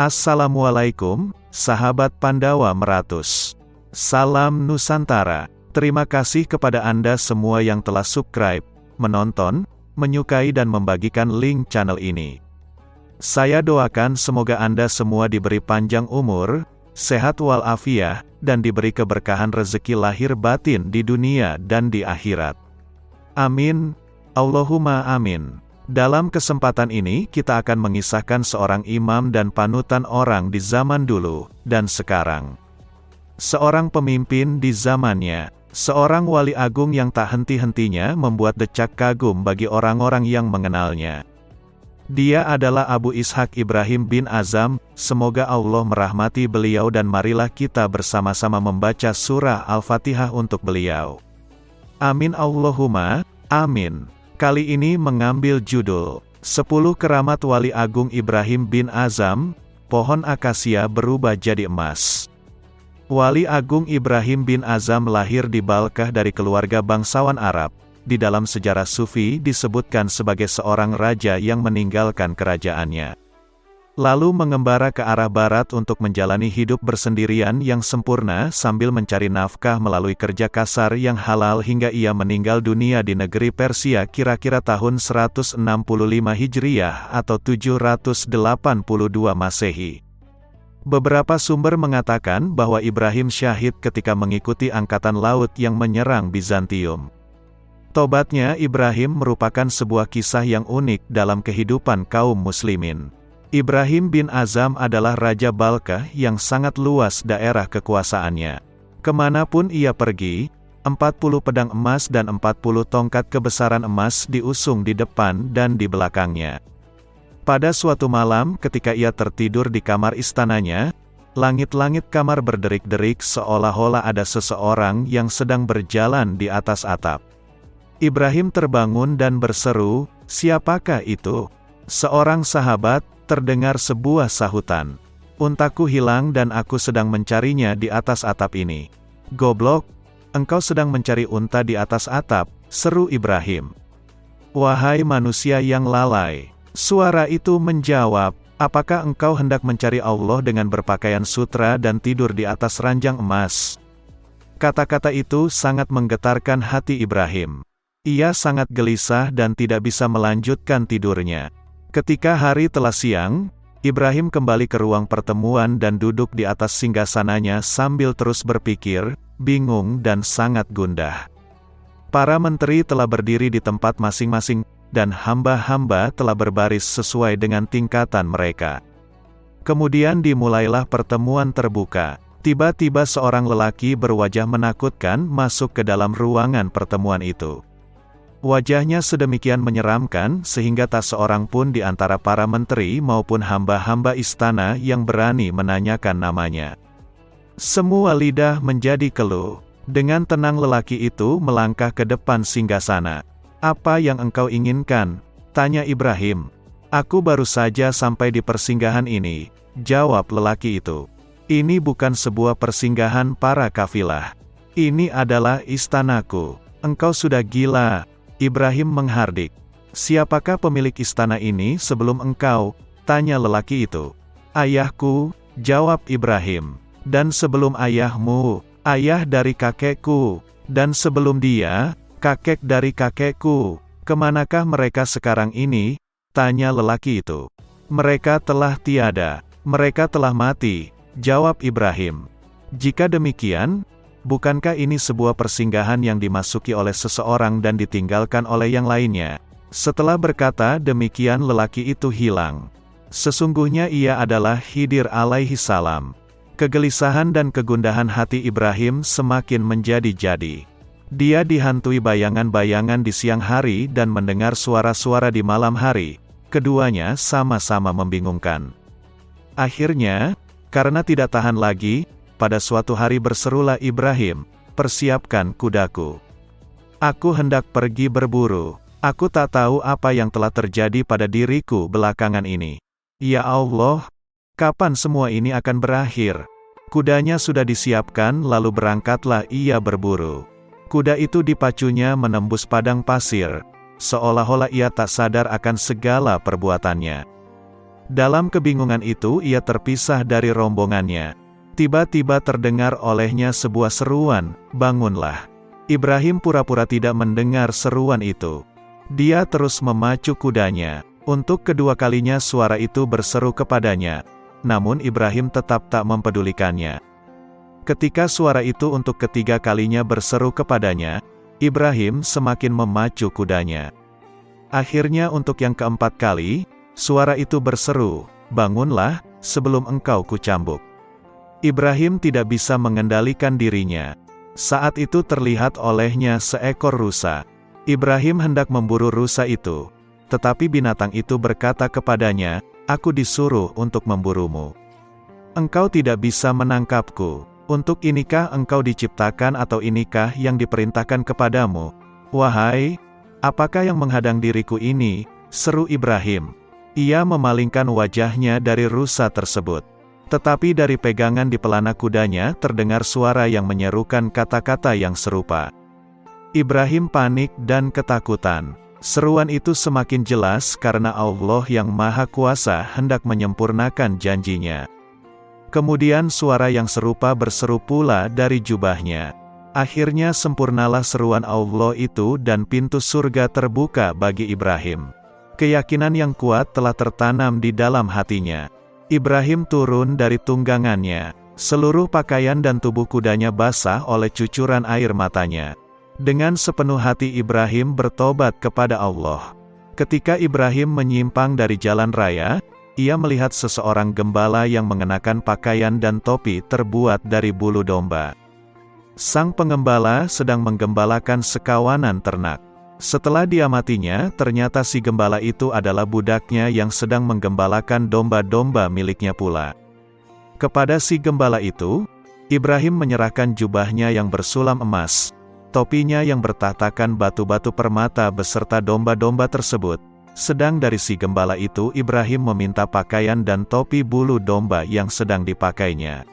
Assalamualaikum, sahabat Pandawa Meratus. Salam Nusantara. Terima kasih kepada Anda semua yang telah subscribe, menonton, menyukai dan membagikan link channel ini. Saya doakan semoga Anda semua diberi panjang umur, sehat walafiat, dan diberi keberkahan rezeki lahir batin di dunia dan di akhirat. Amin. Allahumma amin. Dalam kesempatan ini kita akan mengisahkan seorang imam dan panutan orang di zaman dulu dan sekarang. Seorang pemimpin di zamannya, seorang wali agung yang tak henti-hentinya membuat decak kagum bagi orang-orang yang mengenalnya. Dia adalah Abu Ishaq Ibrahim bin Azam. Semoga Allah merahmati beliau dan marilah kita bersama-sama membaca surah Al-Fatihah untuk beliau. Amin Allahumma amin. Kali ini mengambil judul 10 Keramat Wali Agung Ibrahim bin Azam. Pohon akasia berubah jadi emas. Wali Agung Ibrahim bin Azam lahir di Balkah dari keluarga bangsawan Arab. Di dalam sejarah Sufi disebutkan sebagai seorang raja yang meninggalkan kerajaannya, lalu mengembara ke arah barat untuk menjalani hidup bersendirian yang sempurna sambil mencari nafkah melalui kerja kasar yang halal hingga ia meninggal dunia di negeri Persia kira-kira tahun 165 Hijriah atau 782 Masehi. Beberapa sumber mengatakan bahwa Ibrahim syahid ketika mengikuti angkatan laut yang menyerang Bizantium. Tobatnya Ibrahim merupakan sebuah kisah yang unik dalam kehidupan kaum muslimin. Ibrahim bin Azam adalah Raja Balkah yang sangat luas daerah kekuasaannya. Kemanapun ia pergi, 40 pedang emas dan 40 tongkat kebesaran emas diusung di depan dan di belakangnya. Pada suatu malam ketika ia tertidur di kamar istananya, langit-langit kamar berderik-derik seolah-olah ada seseorang yang sedang berjalan di atas atap. Ibrahim terbangun dan berseru, "Siapakah itu?" Seorang sahabat, terdengar sebuah sahutan. "Untaku hilang dan aku sedang mencarinya di atas atap ini." "Goblok, engkau sedang mencari unta di atas atap," seru Ibrahim. "Wahai manusia yang lalai," suara itu menjawab, "apakah engkau hendak mencari Allah dengan berpakaian sutra dan tidur di atas ranjang emas?" Kata-kata itu sangat menggetarkan hati Ibrahim. Ia sangat gelisah dan tidak bisa melanjutkan tidurnya. Ketika hari telah siang, Ibrahim kembali ke ruang pertemuan dan duduk di atas singgasananya sambil terus berpikir, bingung dan sangat gundah. Para menteri telah berdiri di tempat masing-masing, dan hamba-hamba telah berbaris sesuai dengan tingkatan mereka. Kemudian dimulailah pertemuan terbuka. Tiba-tiba seorang lelaki berwajah menakutkan masuk ke dalam ruangan pertemuan itu. Wajahnya sedemikian menyeramkan sehingga tak seorang pun di antara para menteri maupun hamba-hamba istana yang berani menanyakan namanya. Semua lidah menjadi keluh. Dengan tenang lelaki itu melangkah ke depan singgasana. "Apa yang engkau inginkan?" tanya Ibrahim. "Aku baru saja sampai di persinggahan ini," jawab lelaki itu. "Ini bukan sebuah persinggahan para kafilah. Ini adalah istanaku." "Engkau sudah gila," Ibrahim menghardik. "Siapakah pemilik istana ini sebelum engkau?" tanya lelaki itu. "Ayahku," jawab Ibrahim. "Dan sebelum ayahmu, ayah dari kakekku. Dan sebelum dia, kakek dari kakekku. Kemanakah mereka sekarang ini?" tanya lelaki itu. "Mereka telah tiada, mereka telah mati," jawab Ibrahim. "Jika demikian, bukankah ini sebuah persinggahan yang dimasuki oleh seseorang dan ditinggalkan oleh yang lainnya?" Setelah berkata demikian lelaki itu hilang. Sesungguhnya ia adalah Khidir alaihi salam. Kegelisahan dan kegundahan hati Ibrahim semakin menjadi-jadi. Dia dihantui bayangan-bayangan di siang hari dan mendengar suara-suara di malam hari. Keduanya sama-sama membingungkan. Akhirnya, karena tidak tahan lagi, pada suatu hari berserulah Ibrahim, "Persiapkan kudaku. Aku hendak pergi berburu. Aku tak tahu apa yang telah terjadi pada diriku belakangan ini. Ya Allah, kapan semua ini akan berakhir?" Kudanya sudah disiapkan lalu berangkatlah ia berburu. Kuda itu dipacunya menembus padang pasir, seolah-olah ia tak sadar akan segala perbuatannya. Dalam kebingungan itu ia terpisah dari rombongannya. Tiba-tiba terdengar olehnya sebuah seruan, "Bangunlah." Ibrahim pura-pura tidak mendengar seruan itu. Dia terus memacu kudanya. Untuk kedua kalinya suara itu berseru kepadanya. Namun Ibrahim tetap tak mempedulikannya. Ketika suara itu untuk ketiga kalinya berseru kepadanya, Ibrahim semakin memacu kudanya. Akhirnya untuk yang keempat kali, suara itu berseru, "Bangunlah, sebelum engkau kucambuk." Ibrahim tidak bisa mengendalikan dirinya. Saat itu terlihat olehnya seekor rusa. Ibrahim hendak memburu rusa itu. Tetapi binatang itu berkata kepadanya, "Aku disuruh untuk memburumu. Engkau tidak bisa menangkapku. Untuk inikah engkau diciptakan atau inikah yang diperintahkan kepadamu? Wahai, apakah yang menghadang diriku ini?" seru Ibrahim. Ia memalingkan wajahnya dari rusa tersebut. Tetapi dari pegangan di pelana kudanya terdengar suara yang menyerukan kata-kata yang serupa. Ibrahim panik dan ketakutan. Seruan itu semakin jelas karena Allah yang Maha Kuasa hendak menyempurnakan janjinya. Kemudian suara yang serupa berseru pula dari jubahnya. Akhirnya sempurnalah seruan Allah itu dan pintu surga terbuka bagi Ibrahim. Keyakinan yang kuat telah tertanam di dalam hatinya. Ibrahim turun dari tunggangannya. Seluruh pakaian dan tubuh kudanya basah oleh cucuran air matanya. Dengan sepenuh hati Ibrahim bertobat kepada Allah. Ketika Ibrahim menyimpang dari jalan raya, ia melihat seseorang gembala yang mengenakan pakaian dan topi terbuat dari bulu domba. Sang pengembala sedang menggembalakan sekawanan ternak. Setelah diamatinya, ternyata si gembala itu adalah budaknya yang sedang menggembalakan domba-domba miliknya pula. Kepada si gembala itu, Ibrahim menyerahkan jubahnya yang bersulam emas, topinya yang bertahtakan batu-batu permata beserta domba-domba tersebut. Sedang dari si gembala itu Ibrahim meminta pakaian dan topi bulu domba yang sedang dipakainya.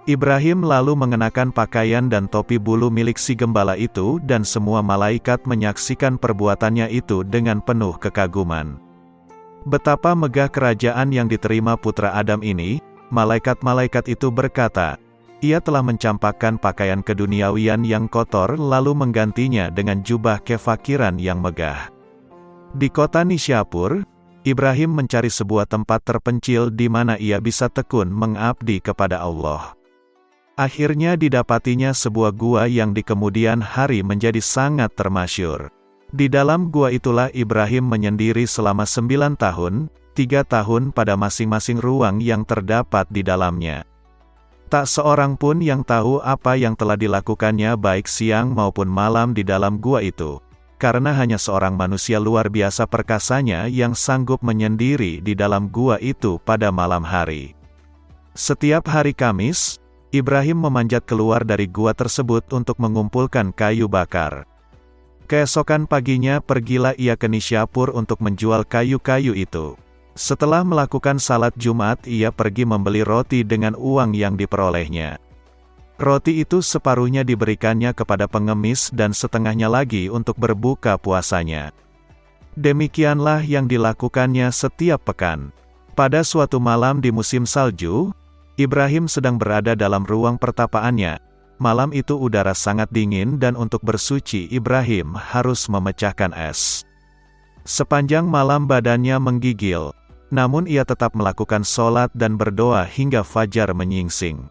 Ibrahim lalu mengenakan pakaian dan topi bulu milik si gembala itu dan semua malaikat menyaksikan perbuatannya itu dengan penuh kekaguman. Betapa megah kerajaan yang diterima putra Adam ini, malaikat-malaikat itu berkata, "Ia telah mencampakkan pakaian keduniawian yang kotor lalu menggantinya dengan jubah kefakiran yang megah." Di kota Nisyapur, Ibrahim mencari sebuah tempat terpencil di mana ia bisa tekun mengabdi kepada Allah. Akhirnya didapatinya sebuah gua yang di kemudian hari menjadi sangat termasyur. Di dalam gua itulah Ibrahim menyendiri selama 9 tahun, 3 tahun pada masing-masing ruang yang terdapat di dalamnya. Tak seorang pun yang tahu apa yang telah dilakukannya baik siang maupun malam di dalam gua itu. Karena hanya seorang manusia luar biasa perkasanya yang sanggup menyendiri di dalam gua itu pada malam hari. Setiap hari Kamis, Ibrahim memanjat keluar dari gua tersebut untuk mengumpulkan kayu bakar. Keesokan paginya pergilah ia ke Nisyapur untuk menjual kayu-kayu itu. Setelah melakukan salat Jumat ia pergi membeli roti dengan uang yang diperolehnya. Roti itu separuhnya diberikannya kepada pengemis dan setengahnya lagi untuk berbuka puasanya. Demikianlah yang dilakukannya setiap pekan. Pada suatu malam di musim salju, Ibrahim sedang berada dalam ruang pertapaannya. Malam itu udara sangat dingin dan untuk bersuci Ibrahim harus memecahkan es. Sepanjang malam badannya menggigil, namun ia tetap melakukan sholat dan berdoa hingga fajar menyingsing.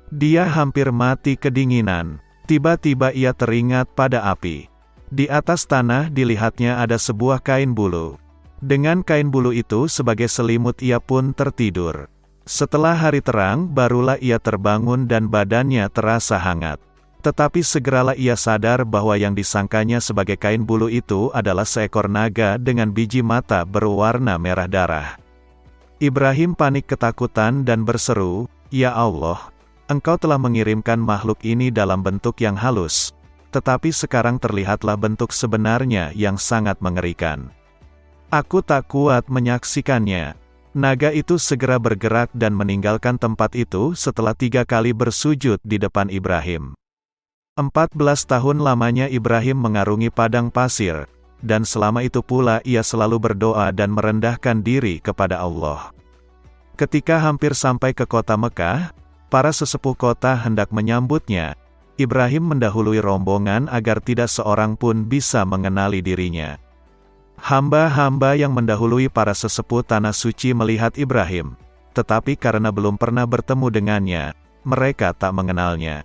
Dia hampir mati kedinginan. Tiba-tiba ia teringat pada api. Di atas tanah dilihatnya ada sebuah kain bulu. Dengan kain bulu itu sebagai selimut ia pun tertidur. Setelah hari terang, barulah ia terbangun dan badannya terasa hangat. Tetapi segeralah ia sadar bahwa yang disangkanya sebagai kain bulu itu adalah seekor naga dengan biji mata berwarna merah darah. Ibrahim panik ketakutan dan berseru, "Ya Allah, Engkau telah mengirimkan makhluk ini dalam bentuk yang halus, tetapi sekarang terlihatlah bentuk sebenarnya yang sangat mengerikan. Aku tak kuat menyaksikannya." Naga itu segera bergerak dan meninggalkan tempat itu setelah 3 kali bersujud di depan Ibrahim. 14 tahun lamanya Ibrahim mengarungi padang pasir. dan selama itu pula ia selalu berdoa dan merendahkan diri kepada Allah. Ketika hampir sampai ke kota Mekah, para sesepuh kota hendak menyambutnya. Ibrahim mendahului rombongan agar tidak seorang pun bisa mengenali dirinya. Hamba-hamba yang mendahului para sesepuh tanah suci melihat Ibrahim, tetapi karena belum pernah bertemu dengannya, mereka tak mengenalnya.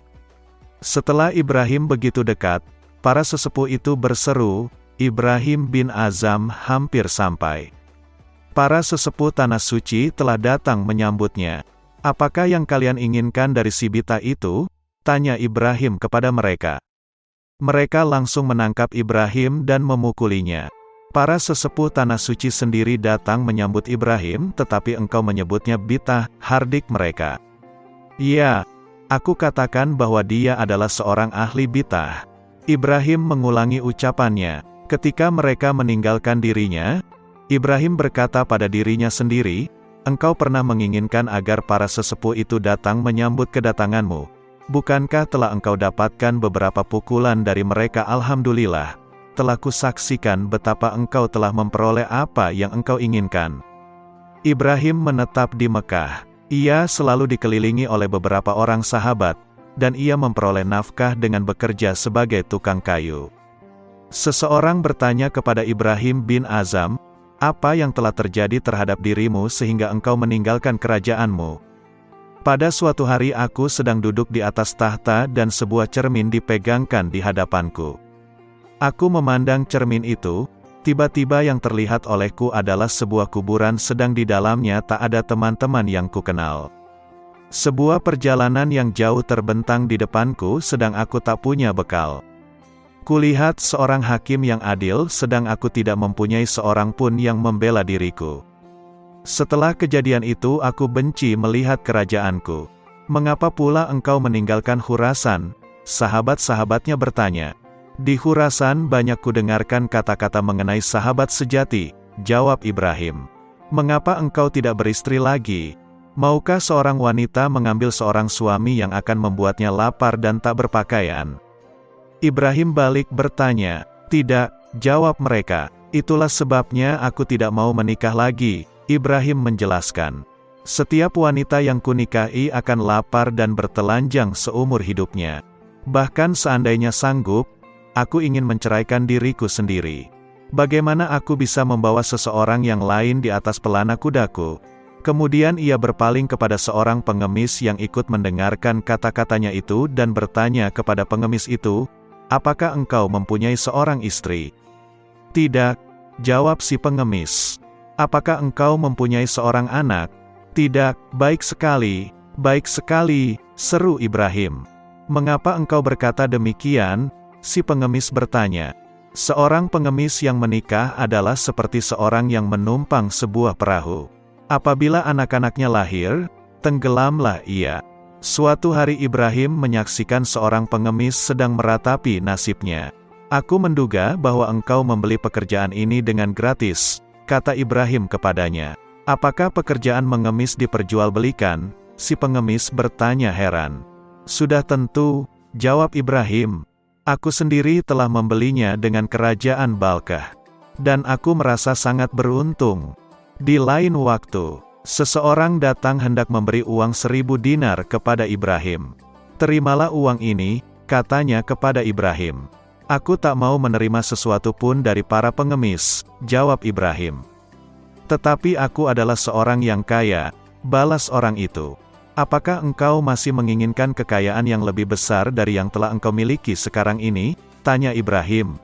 Setelah Ibrahim begitu dekat, para sesepuh itu berseru, "Ibrahim bin Azam hampir sampai." Para sesepuh tanah suci telah datang menyambutnya. "Apakah yang kalian inginkan dari si Bita itu?" tanya Ibrahim kepada mereka. Mereka langsung menangkap Ibrahim dan memukulinya. Para sesepuh tanah suci sendiri datang menyambut Ibrahim, tetapi engkau menyebutnya Bita, hardik mereka. "Ya, aku katakan bahwa dia adalah seorang ahli Bita." Ibrahim mengulangi ucapannya. Ketika mereka meninggalkan dirinya, Ibrahim berkata pada dirinya sendiri, "Engkau pernah menginginkan agar para sesepuh itu datang menyambut kedatanganmu. Bukankah telah engkau dapatkan beberapa pukulan dari mereka? Alhamdulillah, telah kusaksikan betapa engkau telah memperoleh apa yang engkau inginkan." Ibrahim menetap di Mekah. Ia selalu dikelilingi oleh beberapa orang sahabat, dan ia memperoleh nafkah dengan bekerja sebagai tukang kayu. Seseorang bertanya kepada Ibrahim bin Azam, "Apa yang telah terjadi terhadap dirimu sehingga engkau meninggalkan kerajaanmu?" "Pada suatu hari aku sedang duduk di atas tahta dan sebuah cermin dipegangkan di hadapanku. Aku memandang cermin itu, tiba-tiba yang terlihat olehku adalah sebuah kuburan sedang di dalamnya tak ada teman-teman yang kukenal. Sebuah perjalanan yang jauh terbentang di depanku sedang aku tak punya bekal. Kulihat seorang hakim yang adil sedang aku tidak mempunyai seorang pun yang membela diriku. Setelah kejadian itu aku benci melihat kerajaanku. Mengapa pula engkau meninggalkan Khurasan?" Sahabat-sahabatnya bertanya. "Di Khurasan banyak kudengarkan kata-kata mengenai sahabat sejati," jawab Ibrahim. "Mengapa engkau tidak beristri lagi? Maukah seorang wanita mengambil seorang suami yang akan membuatnya lapar dan tak berpakaian?" Ibrahim balik bertanya. "Tidak," jawab mereka. "Itulah sebabnya aku tidak mau menikah lagi." Ibrahim menjelaskan, "Setiap wanita yang kunikahi akan lapar dan bertelanjang seumur hidupnya. Bahkan seandainya sanggup, aku ingin menceraikan diriku sendiri. Bagaimana aku bisa membawa seseorang yang lain di atas pelana kudaku?" Kemudian ia berpaling kepada seorang pengemis yang ikut mendengarkan kata-katanya itu dan bertanya kepada pengemis itu, "Apakah engkau mempunyai seorang istri?" "Tidak," jawab si pengemis. "Apakah engkau mempunyai seorang anak?" "Tidak." Baik sekali, seru Ibrahim. "Mengapa engkau berkata demikian?" si pengemis bertanya. Seorang pengemis yang menikah adalah seperti seorang yang menumpang sebuah perahu. Apabila anak-anaknya lahir, tenggelamlah ia. Suatu hari Ibrahim menyaksikan seorang pengemis sedang meratapi nasibnya. "Aku menduga bahwa engkau membeli pekerjaan ini dengan gratis," kata Ibrahim kepadanya. "Apakah pekerjaan mengemis diperjualbelikan?" si pengemis bertanya heran. "Sudah tentu," jawab Ibrahim. "Aku sendiri telah membelinya dengan kerajaan Balkah. Dan aku merasa sangat beruntung." Di lain waktu, seseorang datang hendak memberi uang 1000 dinar kepada Ibrahim. "Terimalah uang ini," katanya kepada Ibrahim. "Aku tak mau menerima sesuatu pun dari para pengemis," jawab Ibrahim. "Tetapi aku adalah seorang yang kaya," balas orang itu. "Apakah engkau masih menginginkan kekayaan yang lebih besar dari yang telah engkau miliki sekarang ini?" tanya Ibrahim.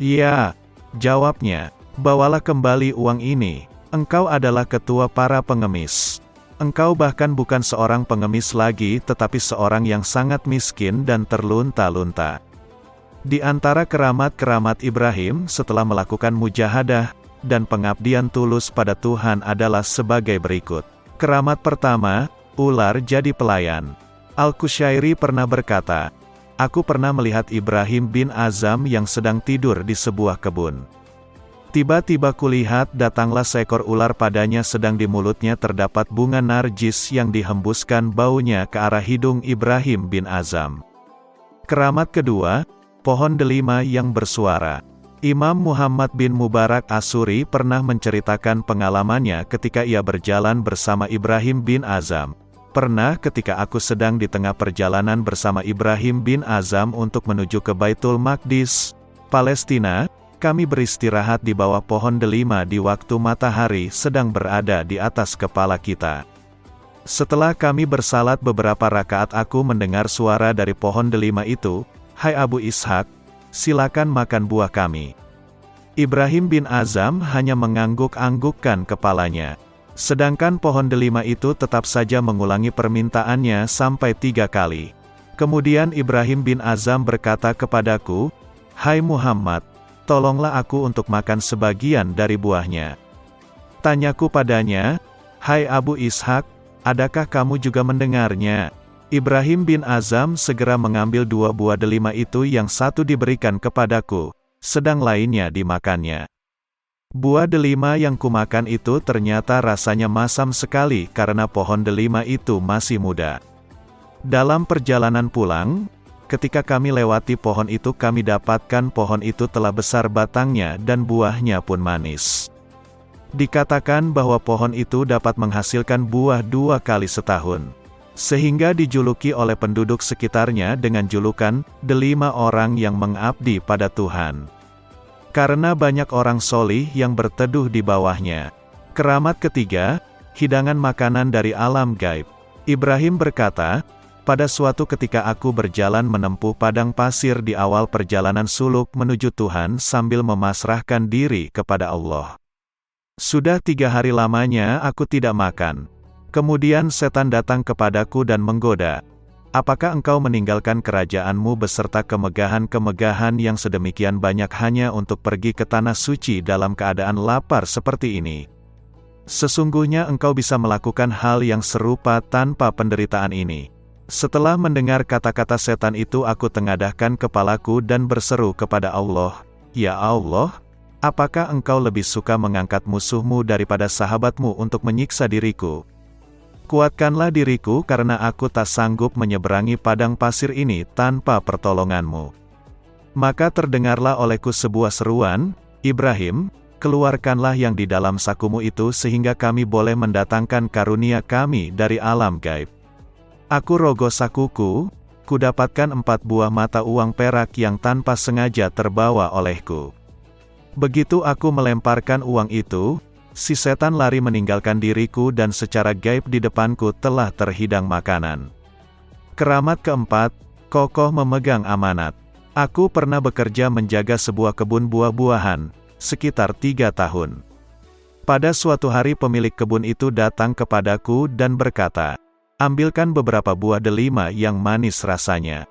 "Ya," jawabnya, "bawalah kembali uang ini. Engkau adalah ketua para pengemis. Engkau bahkan bukan seorang pengemis lagi tetapi seorang yang sangat miskin dan terlunta-lunta." Di antara keramat-keramat Ibrahim setelah melakukan mujahadah dan pengabdian tulus pada Tuhan adalah sebagai berikut. Keramat pertama, ular jadi pelayan. Al-Qushairi pernah berkata, "Aku pernah melihat Ibrahim bin Azam yang sedang tidur di sebuah kebun. Tiba-tiba kulihat datanglah seekor ular padanya sedang di mulutnya terdapat bunga narjis yang dihembuskan baunya ke arah hidung Ibrahim bin Azam." Keramat kedua, pohon delima yang bersuara. Imam Muhammad bin Mubarak Asyuri pernah menceritakan pengalamannya ketika ia berjalan bersama Ibrahim bin Azam. Pernah ketika aku sedang di tengah perjalanan bersama Ibrahim bin Azam untuk menuju ke Baitul Maqdis, Palestina, kami beristirahat di bawah pohon delima di waktu matahari sedang berada di atas kepala kita. Setelah kami bersalat beberapa rakaat, aku mendengar suara dari pohon delima itu, "Hai Abu Ishak, silakan makan buah kami." Ibrahim bin Azam hanya mengangguk-anggukkan kepalanya. Sedangkan pohon delima itu tetap saja mengulangi permintaannya sampai 3 kali. Kemudian Ibrahim bin Azam berkata kepadaku, "Hai Muhammad, tolonglah aku untuk makan sebagian dari buahnya." Tanyaku padanya, "Hai Abu Ishak, adakah kamu juga mendengarnya?" Ibrahim bin Azam segera mengambil 2 buah delima itu, yang satu diberikan kepadaku, sedang lainnya dimakannya. Buah delima yang kumakan itu ternyata rasanya masam sekali karena pohon delima itu masih muda. Dalam perjalanan pulang, ketika kami lewati pohon itu, kami dapatkan pohon itu telah besar batangnya dan buahnya pun manis. Dikatakan bahwa pohon itu dapat menghasilkan buah 2 kali setahun, sehingga dijuluki oleh penduduk sekitarnya dengan julukan, "delima orang yang mengabdi pada Tuhan." Karena banyak orang solih yang berteduh di bawahnya. Keramat ketiga, hidangan makanan dari alam gaib. Ibrahim berkata, "Pada suatu ketika aku berjalan menempuh padang pasir di awal perjalanan suluk menuju Tuhan sambil memasrahkan diri kepada Allah. Sudah 3 hari lamanya aku tidak makan. Kemudian setan datang kepadaku dan menggoda, 'Apakah engkau meninggalkan kerajaanmu beserta kemegahan-kemegahan yang sedemikian banyak hanya untuk pergi ke tanah suci dalam keadaan lapar seperti ini? Sesungguhnya engkau bisa melakukan hal yang serupa tanpa penderitaan ini.' Setelah mendengar kata-kata setan itu, aku tengadahkan kepalaku dan berseru kepada Allah, 'Ya Allah, apakah engkau lebih suka mengangkat musuhmu daripada sahabatmu untuk menyiksa diriku? Kuatkanlah diriku karena aku tak sanggup menyeberangi padang pasir ini tanpa pertolonganmu.' Maka terdengarlah olehku sebuah seruan, 'Ibrahim, keluarkanlah yang di dalam sakumu itu sehingga kami boleh mendatangkan karunia kami dari alam gaib.' Aku rogoh sakuku, kudapatkan 4 buah mata uang perak yang tanpa sengaja terbawa olehku. Begitu aku melemparkan uang itu, si setan lari meninggalkan diriku dan secara gaib di depanku telah terhidang makanan. Keramat keempat, kokoh memegang amanat. Aku pernah bekerja menjaga sebuah kebun buah-buahan, sekitar 3 tahun. Pada suatu hari pemilik kebun itu datang kepadaku dan berkata, 'Ambilkan beberapa buah delima yang manis rasanya.'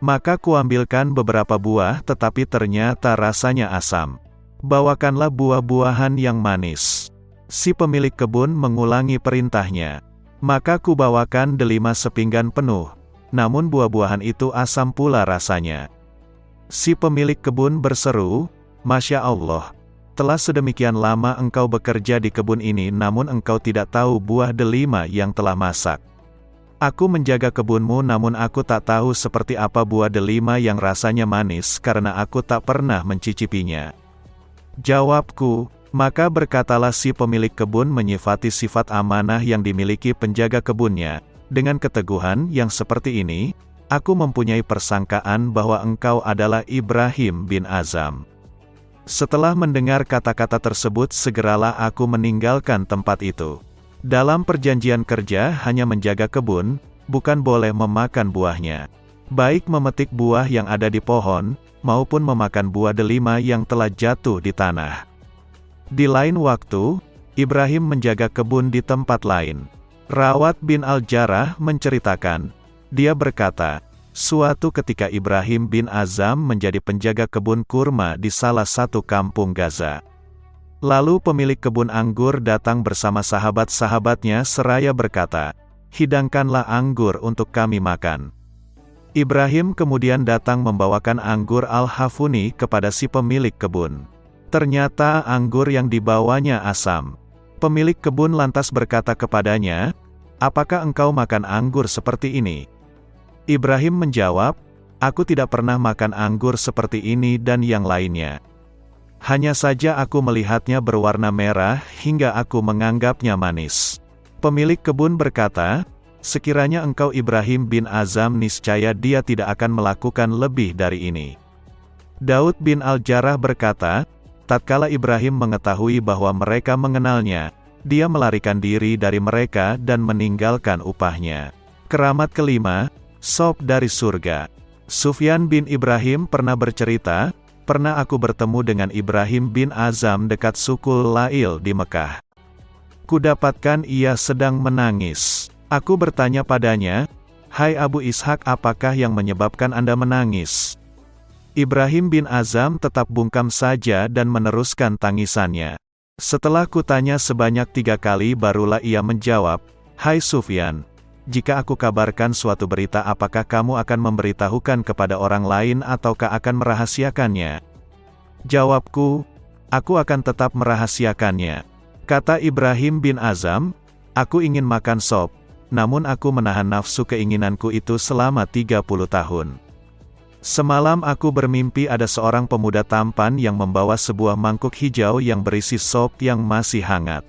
Maka kuambilkan beberapa buah, tetapi ternyata rasanya asam. 'Bawakanlah buah-buahan yang manis.' Si pemilik kebun mengulangi perintahnya. Maka kubawakan delima sepinggan penuh, namun buah-buahan itu asam pula rasanya. Si pemilik kebun berseru, 'Masya Allah, telah sedemikian lama engkau bekerja di kebun ini namun engkau tidak tahu buah delima yang telah masak. Aku menjaga kebunmu namun aku tak tahu seperti apa buah delima yang rasanya manis karena aku tak pernah mencicipinya.' Jawabku, maka berkatalah si pemilik kebun menyifati sifat amanah yang dimiliki penjaga kebunnya, 'Dengan keteguhan yang seperti ini, aku mempunyai persangkaan bahwa engkau adalah Ibrahim bin Azam.' Setelah mendengar kata-kata tersebut, segeralah aku meninggalkan tempat itu. Dalam perjanjian kerja hanya menjaga kebun, bukan boleh memakan buahnya. Baik memetik buah yang ada di pohon, maupun memakan buah delima yang telah jatuh di tanah. Di lain waktu, Ibrahim menjaga kebun di tempat lain. Rawat bin Al-Jarrah menceritakan, dia berkata, suatu ketika Ibrahim bin Azam menjadi penjaga kebun kurma di salah satu kampung Gaza. Lalu pemilik kebun anggur datang bersama sahabat-sahabatnya seraya berkata, "Hidangkanlah anggur untuk kami makan." Ibrahim kemudian datang membawakan anggur al-hafuni kepada si pemilik kebun. Ternyata anggur yang dibawanya asam. Pemilik kebun lantas berkata kepadanya, "Apakah engkau makan anggur seperti ini?" Ibrahim menjawab, "Aku tidak pernah makan anggur seperti ini dan yang lainnya." Hanya saja aku melihatnya berwarna merah hingga aku menganggapnya manis. Pemilik kebun berkata, sekiranya engkau Ibrahim bin Azam niscaya dia tidak akan melakukan lebih dari ini. Daud bin Al-Jarrah berkata, tatkala Ibrahim mengetahui bahwa mereka mengenalnya, dia melarikan diri dari mereka dan meninggalkan upahnya. Keramat kelima, sop dari surga. Sufyan bin Ibrahim pernah bercerita, pernah aku bertemu dengan Ibrahim bin Azam dekat suku Lail di Mekah. Kudapatkan ia sedang menangis. Aku bertanya padanya, "Hai Abu Ishak, apakah yang menyebabkan Anda menangis?" Ibrahim bin Azam tetap bungkam saja dan meneruskan tangisannya. Setelah kutanya sebanyak 3 kali barulah ia menjawab, "Hai Sufyan, jika aku kabarkan suatu berita apakah kamu akan memberitahukan kepada orang lain ataukah akan merahasiakannya?" Jawabku, "Aku akan tetap merahasiakannya." Kata Ibrahim bin Azam, "Aku ingin makan sop, namun aku menahan nafsu keinginanku itu selama 30 tahun. Semalam aku bermimpi ada seorang pemuda tampan yang membawa sebuah mangkuk hijau yang berisi sop yang masih hangat.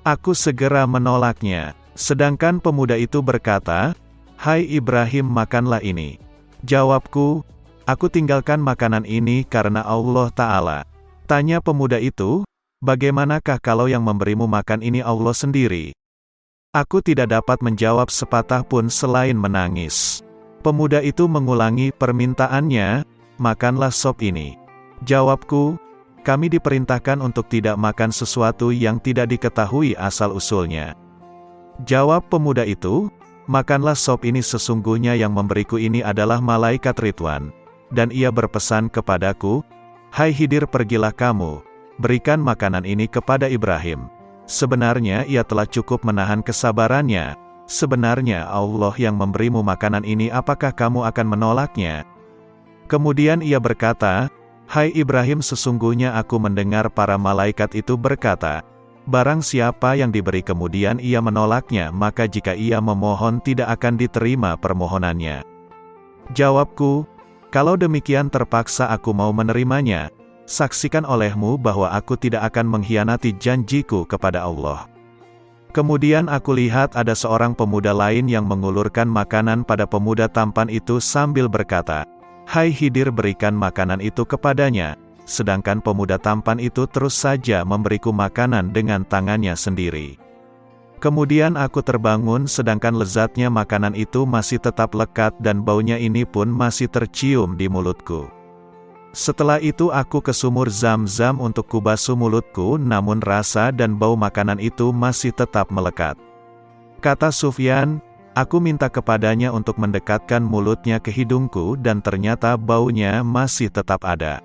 Aku segera menolaknya. Sedangkan pemuda itu berkata, 'Hai Ibrahim, makanlah ini.' Jawabku, 'Aku tinggalkan makanan ini karena Allah Ta'ala.' Tanya pemuda itu, 'Bagaimanakah kalau yang memberimu makan ini Allah sendiri?' Aku tidak dapat menjawab sepatah pun selain menangis. Pemuda itu mengulangi permintaannya, 'Makanlah sop ini.' Jawabku, 'Kami diperintahkan untuk tidak makan sesuatu yang tidak diketahui asal-usulnya.' Jawab pemuda itu, 'Makanlah sop ini, sesungguhnya yang memberiku ini adalah malaikat Ridwan. Dan ia berpesan kepadaku, Hai Khidir, pergilah kamu, berikan makanan ini kepada Ibrahim. Sebenarnya ia telah cukup menahan kesabarannya. Sebenarnya Allah yang memberimu makanan ini, apakah kamu akan menolaknya?' Kemudian ia berkata, 'Hai Ibrahim, sesungguhnya aku mendengar para malaikat itu berkata, barang siapa yang diberi kemudian ia menolaknya, maka jika ia memohon tidak akan diterima permohonannya.' Jawabku, 'Kalau demikian terpaksa aku mau menerimanya. Saksikan olehmu bahwa aku tidak akan mengkhianati janjiku kepada Allah.' Kemudian aku lihat ada seorang pemuda lain yang mengulurkan makanan pada pemuda tampan itu sambil berkata, 'Hai Khidir, berikan makanan itu kepadanya.' Sedangkan pemuda tampan itu terus saja memberiku makanan dengan tangannya sendiri. Kemudian aku terbangun sedangkan lezatnya makanan itu masih tetap lekat dan baunya ini pun masih tercium di mulutku. Setelah itu aku ke sumur Zam-Zam untuk kubasuh mulutku, namun rasa dan bau makanan itu masih tetap melekat. Kata Sufyan, aku minta kepadanya untuk mendekatkan mulutnya ke hidungku dan ternyata baunya masih tetap ada.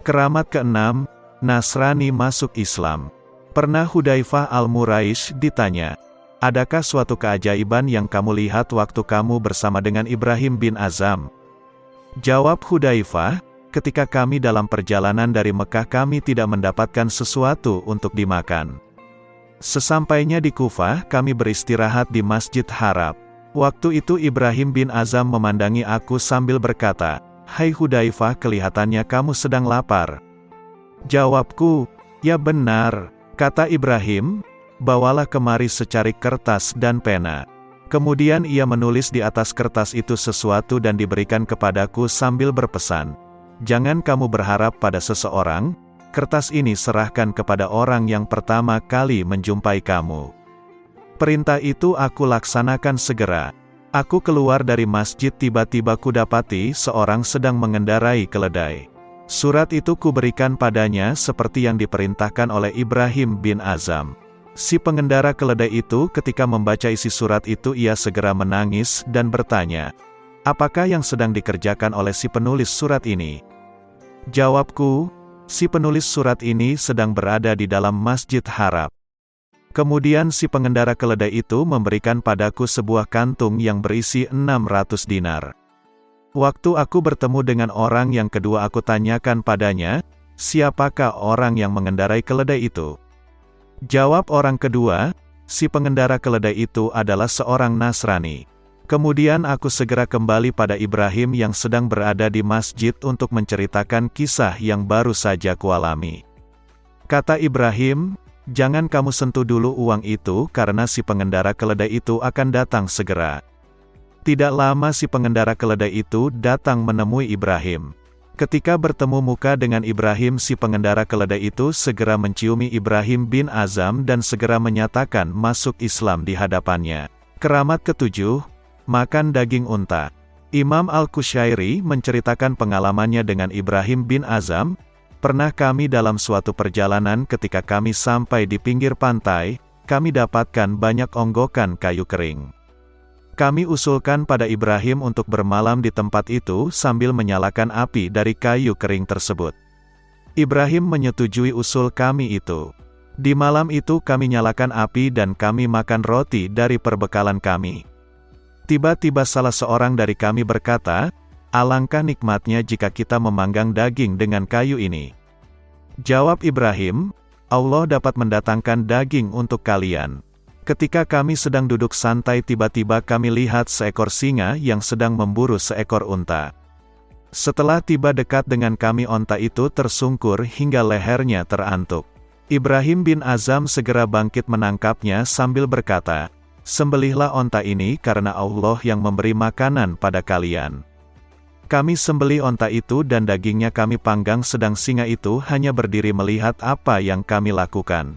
Keramat ke-6, Nasrani masuk Islam. Pernah Hudzaifah al-Muraish ditanya, adakah suatu keajaiban yang kamu lihat waktu kamu bersama dengan Ibrahim bin Azam? Jawab Hudzaifah, ketika kami dalam perjalanan dari Mekah kami tidak mendapatkan sesuatu untuk dimakan. Sesampainya di Kufah kami beristirahat di Masjid Haram. Waktu itu Ibrahim bin Azam memandangi aku sambil berkata, Hai Hudzaifah, kelihatannya kamu sedang lapar. Jawabku, ya benar. Kata Ibrahim, bawalah kemari secarik kertas dan pena. Kemudian ia menulis di atas kertas itu sesuatu dan diberikan kepadaku sambil berpesan, jangan kamu berharap pada seseorang, kertas ini serahkan kepada orang yang pertama kali menjumpai kamu. Perintah itu aku laksanakan segera. Aku keluar dari masjid, tiba-tiba kudapati seorang sedang mengendarai keledai. Surat itu kuberikan padanya seperti yang diperintahkan oleh Ibrahim bin Azam. Si pengendara keledai itu ketika membaca isi surat itu ia segera menangis dan bertanya, apakah yang sedang dikerjakan oleh si penulis surat ini? Jawabku, si penulis surat ini sedang berada di dalam Masjid Haram. Kemudian si pengendara keledai itu memberikan padaku sebuah kantung yang berisi 600 dinar. Waktu aku bertemu dengan orang yang kedua aku tanyakan padanya, siapakah orang yang mengendarai keledai itu? Jawab orang kedua, si pengendara keledai itu adalah seorang Nasrani. Kemudian aku segera kembali pada Ibrahim yang sedang berada di masjid untuk menceritakan kisah yang baru saja kualami. Kata Ibrahim, "Jangan kamu sentuh dulu uang itu karena si pengendara keledai itu akan datang segera." Tidak lama si pengendara keledai itu datang menemui Ibrahim. Ketika bertemu muka dengan Ibrahim, si pengendara keledai itu segera menciumi Ibrahim bin Azam dan segera menyatakan masuk Islam di hadapannya. Keramat ketujuh, makan daging unta. Imam Al-Qushairi menceritakan pengalamannya dengan Ibrahim bin Azam. Pernah kami dalam suatu perjalanan ketika kami sampai di pinggir pantai, kami dapatkan banyak onggokan kayu kering. Kami usulkan pada Ibrahim untuk bermalam di tempat itu sambil menyalakan api dari kayu kering tersebut. Ibrahim menyetujui usul kami itu. Di malam itu kami nyalakan api dan kami makan roti dari perbekalan kami. Tiba-tiba salah seorang dari kami berkata, "Alangkah nikmatnya jika kita memanggang daging dengan kayu ini." Jawab Ibrahim, "Allah dapat mendatangkan daging untuk kalian." Ketika kami sedang duduk santai, tiba-tiba kami lihat seekor singa yang sedang memburu seekor unta. Setelah tiba dekat dengan kami, onta itu tersungkur hingga lehernya terantuk. Ibrahim bin Azam segera bangkit menangkapnya sambil berkata, "Sembelihlah onta ini karena Allah yang memberi makanan pada kalian." Kami sembelih onta itu dan dagingnya kami panggang, sedang singa itu hanya berdiri melihat apa yang kami lakukan.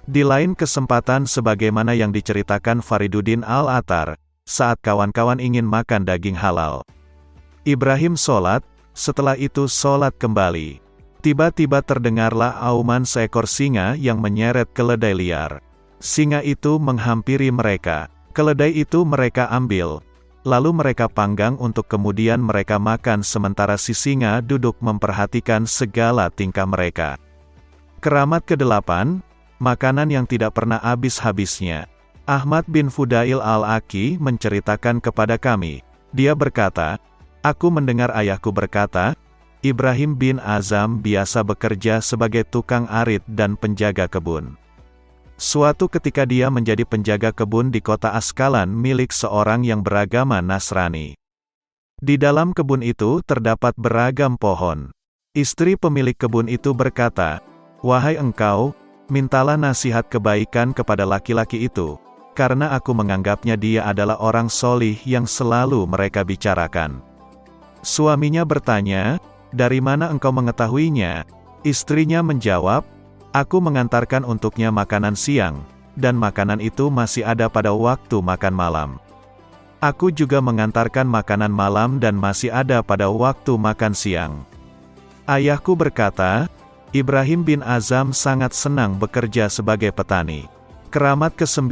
Di lain kesempatan, sebagaimana yang diceritakan Fariduddin Al-Atar, saat kawan-kawan ingin makan daging halal, Ibrahim sholat, setelah itu sholat kembali. Tiba-tiba terdengarlah auman seekor singa yang menyeret keledai liar. Singa itu menghampiri mereka. Keledai itu mereka ambil. Lalu mereka panggang untuk kemudian mereka makan sementara si singa duduk memperhatikan segala tingkah mereka. Keramat ke-8, makanan yang tidak pernah habis-habisnya. Ahmad bin Fudail Al-Aki menceritakan kepada kami. Dia berkata, "Aku mendengar ayahku berkata, Ibrahim bin Azam biasa bekerja sebagai tukang arit dan penjaga kebun. Suatu ketika dia menjadi penjaga kebun di kota Askalan milik seorang yang beragama Nasrani. Di dalam kebun itu terdapat beragam pohon. Istri pemilik kebun itu berkata, 'Wahai engkau, mintalah nasihat kebaikan kepada laki-laki itu, karena aku menganggapnya dia adalah orang solih yang selalu mereka bicarakan.' Suaminya bertanya, 'Dari mana engkau mengetahuinya?' Istrinya menjawab, 'Aku mengantarkan untuknya makanan siang, dan makanan itu masih ada pada waktu makan malam. Aku juga mengantarkan makanan malam dan masih ada pada waktu makan siang.' Ayahku berkata, Ibrahim bin Azam sangat senang bekerja sebagai petani. Keramat ke-9,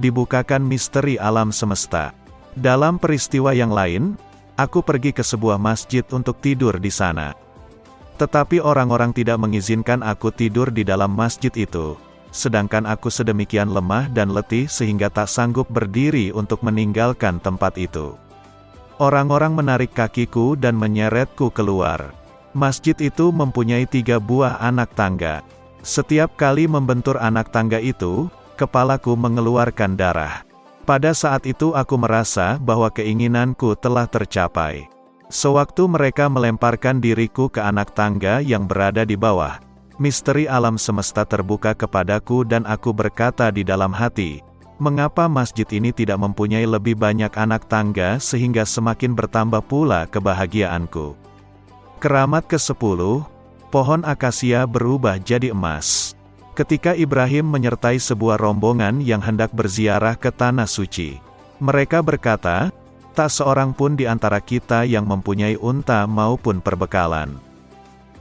dibukakan misteri alam semesta. Dalam peristiwa yang lain, aku pergi ke sebuah masjid untuk tidur di sana. Tetapi orang-orang tidak mengizinkan aku tidur di dalam masjid itu, sedangkan aku sedemikian lemah dan letih sehingga tak sanggup berdiri untuk meninggalkan tempat itu. Orang-orang menarik kakiku dan menyeretku keluar. Masjid itu mempunyai 3 buah anak tangga. Setiap kali membentur anak tangga itu, kepalaku mengeluarkan darah. Pada saat itu aku merasa bahwa keinginanku telah tercapai. Sewaktu mereka melemparkan diriku ke anak tangga yang berada di bawah, misteri alam semesta terbuka kepadaku dan aku berkata di dalam hati, mengapa masjid ini tidak mempunyai lebih banyak anak tangga sehingga semakin bertambah pula kebahagiaanku. Keramat ke-10, pohon akasia berubah jadi emas. Ketika Ibrahim menyertai sebuah rombongan yang hendak berziarah ke Tanah Suci, mereka berkata, tak seorang pun di antara kita yang mempunyai unta maupun perbekalan.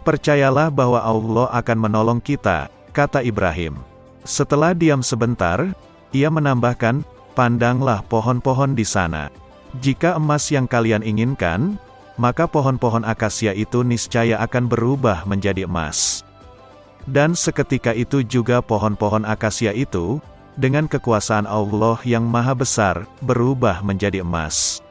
Percayalah bahwa Allah akan menolong kita, kata Ibrahim. Setelah diam sebentar, ia menambahkan, pandanglah pohon-pohon di sana. Jika emas yang kalian inginkan, maka pohon-pohon akasia itu niscaya akan berubah menjadi emas. Dan seketika itu juga pohon-pohon akasia itu, dengan kekuasaan Allah yang Maha Besar, berubah menjadi emas.